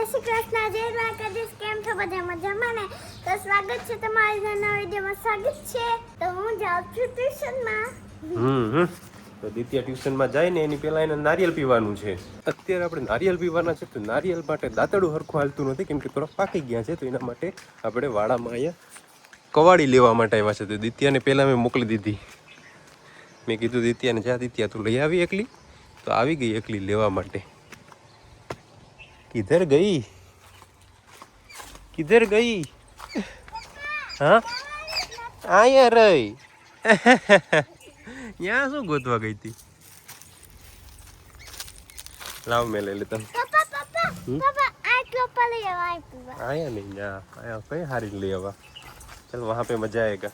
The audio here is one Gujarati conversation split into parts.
જય શ્રી કૃષ્ણ, જય દ્વારકાધીશ. કેમ છો બધા મજામાં ને? તો સ્વાગત છે તમારી નવા વિડીયોમાં. સ્વાગત છે. તો હું જાઉં છું ટ્યુશનમાં. તો દિત્યા ટ્યુશનમાં જાય ને એની પહેલા એને નારિયેલ પીવાનું છે. અત્યારે આપણે નારિયેલ પીવાના છે. તો નારિયેલ માટે દાંતડું હરખું હાલતું નથી, કેમ કે થોડા પાકી ગયા છે. તો એના માટે આપણે વાડામાં અહીંયા કવાડી લેવા માટે આવ્યા છે. તો દિત્યાને પહેલાં મેં મોકલી દીધી. મેં કીધું દિત્યાને જા દિત્યા તું લઈ આવી એકલી. તો આવી ગઈ એકલી લેવા માટે. કિધર ગઈ કિધર ગઈ? હા અહીંયા રહી. ત્યાં શું ગોતવા ગઈ હતી? લાવ મેં લઈ લેતા. पापा आज लोपा ले आए पूरा. आया नहीं जा आया कहीं हारी ले आवा. चल वहाँ पे मजा आएगा.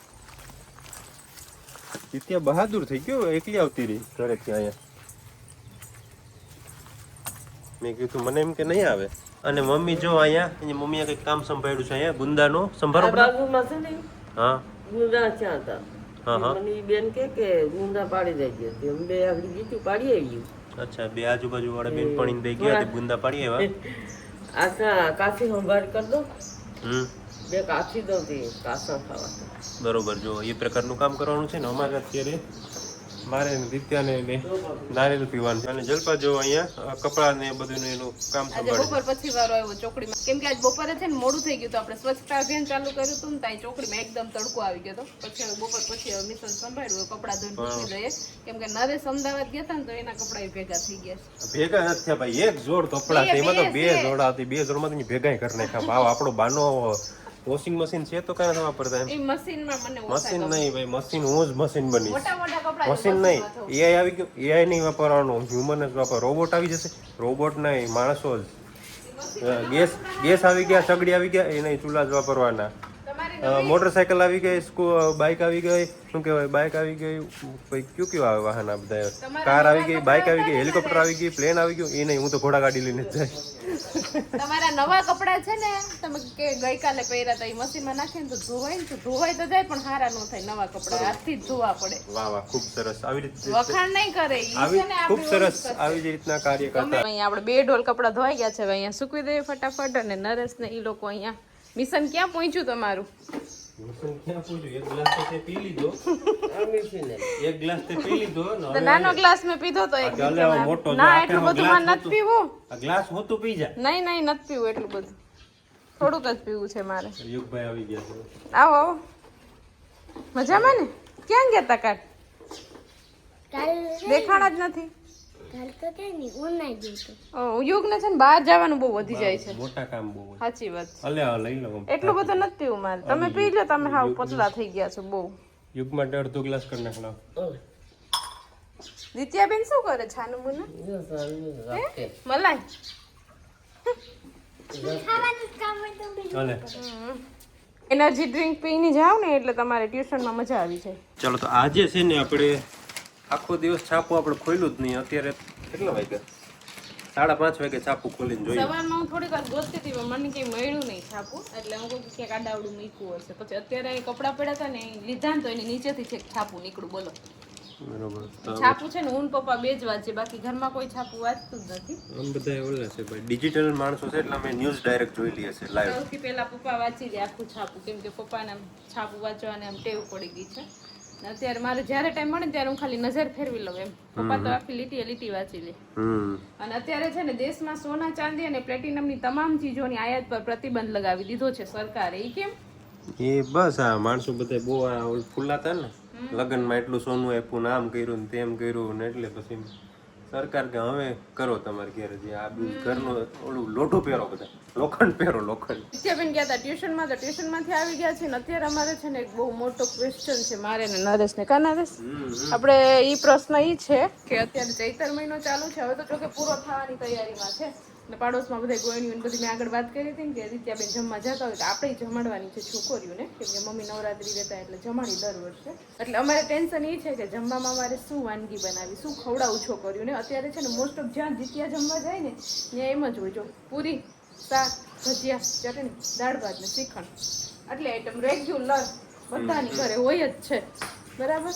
दित्या बहादुर થઈ ગયો, એકલી આવતી રહી ઘરે ત્યાં અહીંયા. મેં કીધું મને એમ કે નહીં આવે. અને મમ્મી જો અહીંયા એની મમ્મીએ કંઈક કામ સંભાળ્યું છે અહીંયા ગુંદાનો સંભાળો. બાજુમાં છે ને હા ગુંદા ક્યાં હતા? હા મને ઈ બેન કે ગુંદા પાડી દઈ ગયો તે અમે બે આગળ ગીચું પાડી આવી. અચ્છા, બે આજુબાજુ વાળા બેન પણ દઈ ગયા તે ગુંદા પાડી આવ્યા. આખા કાશી સંભાળ કર દો, બે કાશી દો તે કાસા ખાવા. બરોબર, જો એ પ્રકારનું કામ કરવાનું છે ને. અમારે અત્યારે મારે દિત્યાને નારિયેલ પીવાનું છે. અને જલપા જો અહીંયા કપડા ને બધું એનું કામ આજે સંભાળે. બપોર પછી વારો આવ્યો ચોકડીમાં, કેમ કે આજ બપોરે છે ને મોડું થઈ ગયું તો આપણે સ્વચ્છતા અભિયાન ચાલુ કર્યું હતું ને ત્યાં ચોકડીમાં એકદમ તડકો આવી ગયો હતો. પછી હવે બપોર પછી હવે મિશન સંભાળ્યું, કપડા ધોઈને મૂકી દઈએ, કેમ કે નરેશ અમદાવાદ ગયા હતા ને તો એના કપડા ભેગા થઈ ગયા છે. ભેગા નથી થયા ભાઈ, એક જોડ કપડા છે એમાં તો બે જોડા હતી. બે જોડમાં તો ભેગા કરી નાખ્યા. ભાવ આપણો બાનો વોશિંગ મશીન છે તો કાંઈ વાપરતા એમ. એ મશીનમાં મને મશીન નહીં ભાઈ, મશીન હું જ મશીન બનીશ. મોટા મોટા કપડા મશીન નહીં, એઆઈ આવી ગયું. એઆઈ નહીં વાપરવાનું, હ્યુમન જ વાપર. રોબોટ આવી જશે. રોબોટ નહીં, માણસો જ. ગેસ આવી ગયા, સગડી આવી ગયા, એ નહીં, ચૂલા જ વાપરવાના. મોટરસાયકલ આવી ગઈ, બાઇક આવી ગઈ, શું કહેવાય, બાઇક આવી ગઈ, કયું આવે વાહન આ બધા, કાર આવી ગઈ, બાઇક આવી ગઈ, હેલિકોપ્ટર આવી ગઈ, પ્લેન આવી ગયું. એ નહીં, હું તો ઘોડા ગાડી લઈને જ જાય. તમારા નવા કપડા છે ને તમે કે ગઈકાલે પહેર્યા હતા એ મશીનમાં નાખીને તો ધોવાય ને, તો ધોવાય તો જાય પણ હારા ન થાય. નવા કપડા હાથથી જ ધોવા પડે. વાહ વાહ, ખૂબ સરસ. આવી રીતે વખાણ નહીં કરે ઈ આવી છે ને. ખૂબ સરસ. આવી જ રીતના કાર્ય કરતા. અહીંયા આપણે બે ઢોલ કપડા ધોવાઈ ગયા છે, હવે અહીંયા સૂકવી દઈએ ફટાફટ. અને નરેશ ને ઈ લોકો અહીંયા મિશન ક્યાં પહોંચ્યું તમારું? મિશન ક્યાં પૂછ્યું? એક ગ્લાસ તો તે પી લીધો. એક ગ્લાસ તે પી લીધો ને તો નાનો ગ્લાસ મેં પીધો તો એક ચાલે હવે મોટો. ના એટલું બધું માં નથી પીવું. આ ગ્લાસ હોતું પી જા. નહીં નહીં નથી પીવું એટલું બધું, થોડુંક જ પીવું છે મારે. યુગભાઈ આવી ગયા છે. આવો આવો, મજામાં ને? ક્યાં ગયા તા કાલ? દેખાણા જ નથી. કાલ તો કઈ નહીં, ઓનલાઈન ગયું. ઓ યુગ ને છે ને બહાર જવાનું બહુ વધી જાય છે. મોટા કામ બહુ. સાચી વાત છે. અલે આ લઈ લો. એટલું બધું નથી પીવું મારે. તમે પી લો, તમે હાવ પતલા થઈ ગયા છો બહુ. યુગ માટે અડધો ગ્લાસ કરી નાખલા. દિત્યાબેન શું કરે? છાનું મુનું મલાઈ ખાવાનું જ કામ હોય તો બીજું. અલે એનર્જી ડ્રિંક પીને જાવ ને એટલે તમારે ટ્યુશનમાં મજા આવી જાય. ચલો, તો આજે છે ને આપણે આખો દિવસ છાપું આપણે ખોલ્યું જ નહીં. અત્યારે કેટલા વાગ્યા? 5:30 વાગે છાપું ખોલીને જોઈએ. સવારમાં હું થોડીક વાર ગોતતી હતી પણ મને કઈ મળ્યું નહીં છાપું, એટલે હું કહું ક્યાંક આડાવડું મૂક્યું હશે. પછી અત્યારે અહીં કપડાં પડ્યા હતા ને લીધા ને તો એની નીચેથી છેક છાપું નીકળું. બોલો, બરોબર. તો છાપું છે ને હું પપ્પા બે જ વાંચે, બાકી ઘરમાં કોઈ છાપું વાંચતું જ નથી. આમ બધા ઓલા છે ભાઈ, ડિજિટલ માણસો છે એટલે અમે ન્યૂઝ ડાયરેક્ટ જોઈ લઈએ છે લાઈવ. સૌથી પહેલા પપ્પા વાંચી દે આખું છાપું, કેમ કે પપ્પાને આમ છાપું વાંચવાની આમ ટેવ પડી ગઈ છે. અત્યારે મારે જ્યારે ટાઈમ મળે ત્યારે હું ખાલી નજર ફેરવી લઉં એમ. પપ્પા તો આખી લીટી લીટી વાંચી લે. અને અત્યારે છે ને દેશમાં સોના ચાંદી અને પ્લેટિનમની તમામ ચીજોની આયાત પર પ્રતિબંધ લગાવી દીધો છે સરકારે. એ કેમ? એ બસ આ માણસો બધા બહુ ફૂલાતા ને લગ્નમાં, એટલું સોનું આપ્યું ને આમ કર્યું ને તેમ કર્યું ને, એટલે પછી સરકાર કે હવે કરો તમારે ઘેર જે આ ઘરનું ઓલું લોઢું પહેરો, બધા લોખંડ પહેરો, લોખંડ. નિત્યાબેન ગયા હતા ટ્યુશનમાં, તો ટ્યુશનમાંથી આવી ગયા છે ને અત્યારે અમારે છે ને એક બહુ મોટો ક્વેશ્ચન છે મારે ને નરેશને. કા નરેશ? આપણે એ પ્રશ્ન એ છે કે અત્યારે ચૈતર મહિનો ચાલુ છે, હવે તો જોકે પૂરો થવાની તૈયારીમાં છે ને પાડોશમાં બધા ગોયણીઓ બધી મેં આગળ વાત કરી હતી ને કે નિત્યાબેન જમવા જતા હોય તો આપણે જમાડવાની છે છોકરીઓને, કેમ કે મમ્મી નવરાત્રી રહેતા એટલે જમાડી દર વર્ષે. એટલે અમારે ટેન્શન એ છે કે જમવામાં અમારે શું વાનગી બનાવી, શું ખવડાવું છોકરીઓને. અત્યારે છે ને મોસ્ટ ઓફ જ્યાં જીત્યા જમવા જાય ને ત્યાં એમ જ હોય, જો પૂરી, શાક, ભજીયા, ચટણી, દાળ ભાત ને શ્રીખંડ, એટલે આઈટમ રેગ્યુલર બધાની ઘરે હોય જ છે. બરાબર.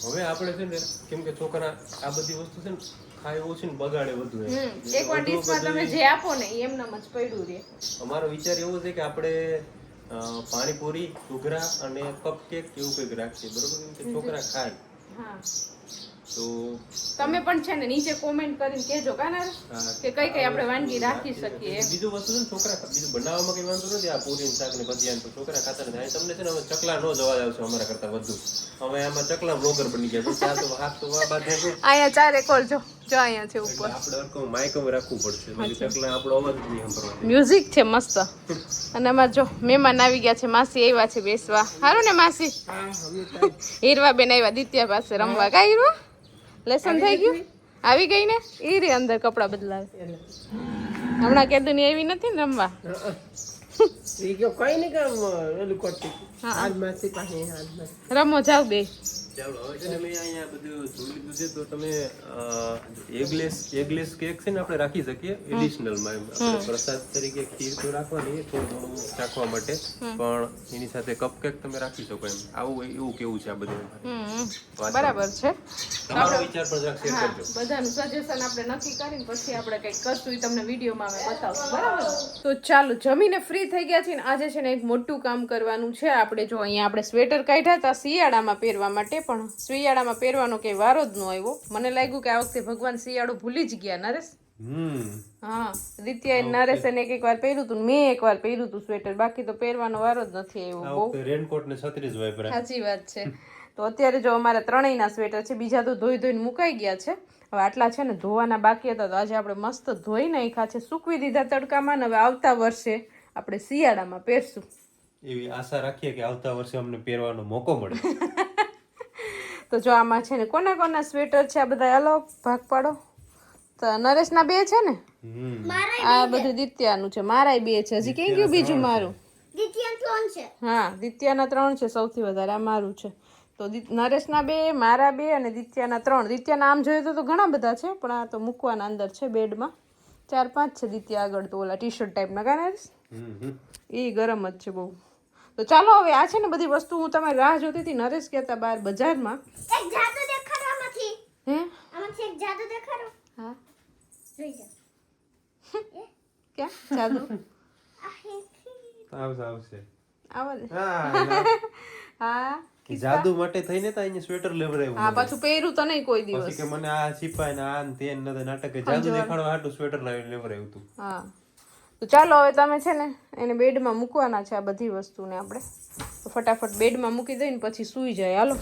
હવે આપણે છે ને કેમ કે છોકરા આ બધી વસ્તુ છે ને ખાય ઓછું ને બગાડે વધુ એમ. એકવાર ડીશમાં તમે જે આપો ને એ એમનેમ જ પડ્યું રહે. અમારો વિચાર એવો છે કે આપણે પાણીપુરી ઘૂઘરા અને કપકેક એવું કંઈક રાખીએ, બરોબર? કેમ કે છોકરા ખાય હા, તો તમે પણ છે ને નીચે કોમેન્ટ કરીને કહેજો કાના કે કઈ કઈ આપણે વાનગી રાખી શકીએ એમ. બીજું વસ્તુ છે ને, છોકરા બીજું બનાવવામાં કઈ વાંધો નથી. આ પૂરી શાક ને ભજીયા તો છોકરા ખાતા નથી. અહીં તમને છે ને હવે ચકલા નો જવા આવશે અમારા કરતા વધુ. અમે આમાં ચકલા બ્લોગર બની ગયા. પણ ચાર તો હાથ તો વા બાદ અહીંયા ચારે કોલ જો અહીંયા છે ઉપર. આપણે હરખું માઇકમાં રાખવું પડશે. પછી ચકલા આપણો અવાજ જ નહીં સાંભળવાનો. મ્યુઝિક છે મસ્ત. અને અમાર જો મહેમાન આવી ગયા છે, માસી આવ્યા છે બેસવા. હારું ને માસી? હીરવા બેન આવ્યા દિત્યા પાસે રમવા. કા હીરવા લેસન થઈ ગયું? આવી ગઈ ને? એ રે અંદર કપડા બદલાવે. હમણાં કેદુની આવી નથી ને રમવા? રમો જાવ બે. ચાલો હવે છે ને મેં અહીંયા બધું જોઈ લીધું છે. તો તમે એગલેસ કેક છે ને આપણે રાખી શકીએ એડિશનલમાં. એમ આપણે પ્રસાદ તરીકે ખીર તો રાખવાની થોડું ઘણું ચાખવા માટે, પણ એની સાથે કપકેક તમે રાખી શકો એમ. આવું એવું કેવું છે આ બધું. બરાબર છે. તમારો વિચાર પણ જરાક શેર કરજો. બધાનું સજેશન આપણે નક્કી કરીને પછી આપણે કંઈક કરશું એ તમને વિડીયોમાં અમે બતાવશું. બરાબર? તો ચાલો જમીને ફ્રી થઈ ગયા છીએ ને આજે છે ને એક મોટું કામ કરવાનું છે. આપણે જો અહીંયા આપણે સ્વેટર કાઢ્યા હતા શિયાળામાં પહેરવા માટે, પણ શિયાળામાં પહેરવાનો કઈ વારો જ ન આવ્યો. મને લાગ્યું કે આ વખતે ભગવાન શિયાળો ભૂલી જ ગયા. નરેશ? હા, દિત્યાએ નરેશે ને એક વાર પહેર્યું હતું, મેં એક વાર પહેર્યું હતું સ્વેટર, બાકી તો પહેરવાનો વારો જ નથી આવ્યો. બહુ રેનકોટ ને છત્રી જ વાપર્યા. સાચી વાત છે. તો અત્યારે જો અમારા ત્રણેયના સ્વેટર છે, બીજા તો ધોઈ ધોઈને મુકાઈ ગયા છે. હવે આટલા છે ને ધોવાના બાકી હતા, તો આજે આપણે મસ્ત ધોઈ નાખ્યા છે, સૂકવી દીધા તડકામાં. હવે આવતા વર્ષે આપણે શિયાળામાં પહેરશું એવી આશા રાખીએ કે આવતા વર્ષે અમને પહેરવાનો મોકો મળે. તો જો આમાં છે ને કોના કોના સ્વેટર છે આ બધા અલગ ભાગ પાડો. તો નરેશના બે છે ને, આ બધું દિત્યાનું છે, મારાય બે છે. હજી કઈ ગયું બીજું મારું? દિત્યાના 3 છે. હા, દિત્યાના 3 છે સૌથી વધારે, આ મારું છે. તો નરેશના 2, મારા 2 અને દિત્યાના 3. દિત્યાના આમ જોઈએ તો ઘણા બધા છે, પણ આ તો મૂકવાના અંદર છે બેડમાં. 4-5 છે દિત્યા આગળ. તો ઓલા ટી શર્ટ ટાઈપના કા નરેશ? એ ગરમ જ છે બહુ. તો ચાલો હવે આ છે ને બધી વસ્તુ હું તમારી રાહ જોતી હતી. નરેશ કહેતા બહાર બજારમાં એક જાદુ દેખાડો આમાંથી. હે આમાંથી એક જાદુ દેખાડો. હા, જોઈ જાઓ. ક્યાં જાદુ? આવશે આવા દે. હા, જાદુ માટે થઈને તો અહીંયા સ્વેટર લેવડાવ્યું. હા, પાછું પહેર્યું તો નહીં કોઈ દિવસ. પછી કે મને આ સિપાઈ ને આ ને તે ને નાટકે જાદુ દેખાડવા હાટું સ્વેટર લેવડાવ્યું હતું. હા, તો ચાલો હવે તમે છે ને એને બેડમાં મૂકવાના છે આ બધી વસ્તુને આપણે. તો ફટાફટ બેડમાં મૂકી દઈને પછી સૂઈ જાય. હાલો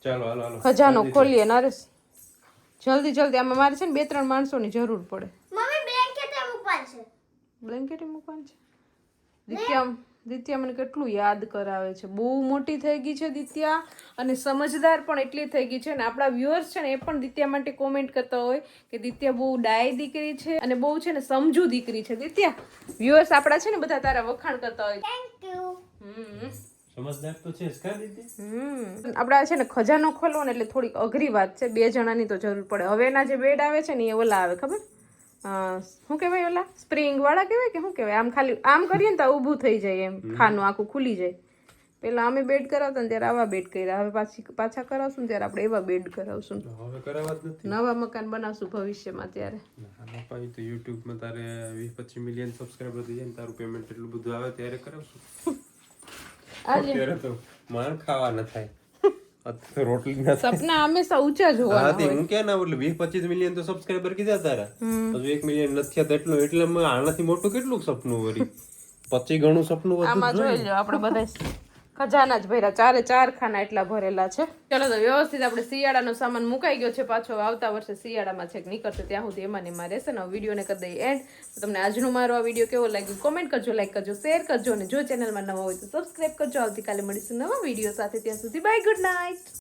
ચાલો હાલો હાલો ખજાનો ખોલીએ નરેશ, જલ્દી જલ્દી. આમાં મારે છે ને 2-3 માણસોની જરૂર પડે. મમ્મી બ્લેન્કેટ મૂકવાનું છે. બ્લેન્કેટ મૂકવાનું છે. દિત્યા મને કેટલું યાદ કરાવે છે. બહુ મોટી થઈ ગઈ છે દિત્યા, અને સમજદાર પણ એટલી થઈ ગઈ છે. ને આપણા વ્યુઅર્સ છે ને એ પણ દિત્યા માટે કોમેન્ટ કરતા હોય કે દિત્યા બહુ ડાય દીકરી છે અને બહુ છે ને સમજુ દીકરી છે. દિત્યા, વ્યુઅર્સ આપણા છે ને બધા તારા વખાણ કરતા હોય. Thank you. સમજદાર તો છે જ કા દીદી. આપણા છે ને ખજાનો ખોલવો ને એટલે થોડીક અઘરી વાત છે. 2 જણાની તો જરૂર પડે. હવે એના જે બેડ આવે છે ને એ ઓલા આવે, ખબર? શું કહેવાય ઓલા સ્પ્રિંગ વાળા કહેવાય કે શું કહેવાય? આમ ખાલી આમ કરીએ ને તો ઊભું થઈ જાય, એમ ખાનું આખું ખુલી જાય. પેલા અમે બેડ કરાવતા ને ત્યારે આવા બેડ કર્યા. હવે પાછા કરાવશું ને ત્યારે આપણે એવા બેડ કરાવશું. હવે કરાવવા જ નથી. નવા મકાન બનાવશું ભવિષ્યમાં ત્યારે. ભાઈ તો YouTube માં તારે 20-25 મિલિયન સબસ્ક્રાઇબર થઈ જાય ને તારું પેમેન્ટ એટલું બધું આવે ત્યારે કરાવશું. અત્યારે તો માર ખાવા ન થાય, રોટલી ના થાય. સપના હંમેશા ઊંચા જોવાના હા, હું ક્યાં ના એટલે 20-25 મિલિયન તો સબસ્ક્રાઇબર કીધા તારા. હજુ 1 મિલિયન નથી થયા. એટલે આનાથી મોટું કેટલું સપનું વળી? 25 ગણું સપનું વધુ. આમાં જોઈ લો આપણે બધા ખજાના જ ભર્યા, 4 ખાના એટલા ભરેલા છે. ચલો તો વ્યવસ્થિત આપણે શિયાળાનો સામાન મુકાઈ ગયો છે. પાછો આવતા વર્ષે શિયાળામાં છેક નીકળશે, ત્યાં સુધી એમાં ને એમાં રહેશે ને. વિડીયોને કરી દઈએ એન્ડ. તમને આજનો મારો આ વિડીયો કેવો લાગ્યો કોમેન્ટ કરજો, લાઈક કરજો, શેર કરજો, અને જો ચેનલમાં નવા હોય તો સબસ્ક્રાઈબ કરજો. આવતીકાલે મળીશું નવા વિડીયો સાથે. ત્યાં સુધી બાય, ગુડ નાઇટ.